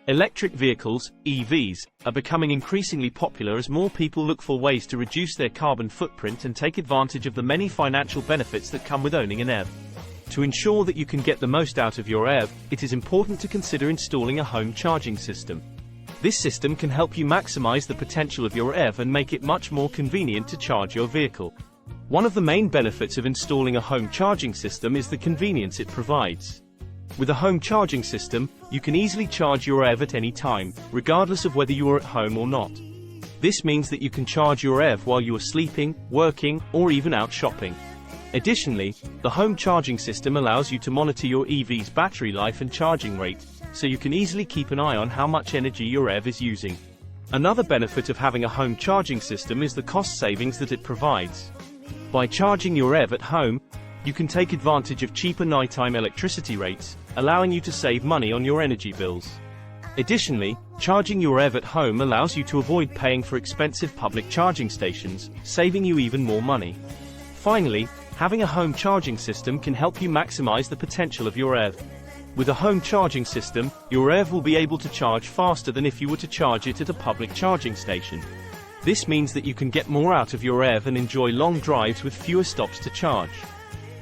Electric vehicles, EVs, are becoming increasingly popular as more people look for ways to reduce their carbon footprint and take advantage of the many financial benefits that come with owning an EV. To ensure that you can get the most out of your EV, it is important to consider installing a home charging system. This system can help you maximize the potential of your EV and make it much more convenient to charge your vehicle. One of the main benefits of installing a home charging system is the convenience it provides. With a home charging system, you can easily charge your EV at any time, regardless of whether you are at home or not. This means that you can charge your EV while you are sleeping, working, or even out shopping. Additionally, the home charging system allows you to monitor your EV's battery life and charging rate, so you can easily keep an eye on how much energy your EV is using. Another benefit of having a home charging system is the cost savings that it provides. By charging your EV at home, you can take advantage of cheaper nighttime electricity rates, allowing you to save money on your energy bills. Additionally, charging your EV at home allows you to avoid paying for expensive public charging stations, saving you even more money. Finally, having a home charging system can help you maximize the potential of your EV. With a home charging system, your EV will be able to charge faster than if you were to charge it at a public charging station. This means that you can get more out of your EV and enjoy long drives with fewer stops to charge.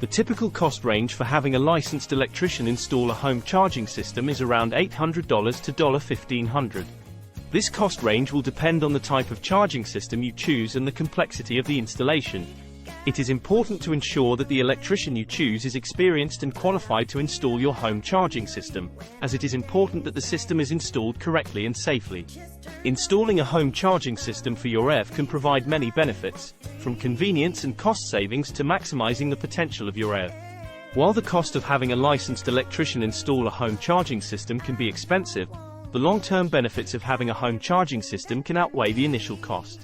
The typical cost range for having a licensed electrician install a home charging system is around $800 to $1,500. This cost range will depend on the type of charging system you choose and the complexity of the installation. It is important to ensure that the electrician you choose is experienced and qualified to install your home charging system, as it is important that the system is installed correctly and safely. Installing a home charging system for your EV can provide many benefits, from convenience and cost savings to maximizing the potential of your EV. While the cost of having a licensed electrician install a home charging system can be expensive, the long-term benefits of having a home charging system can outweigh the initial cost.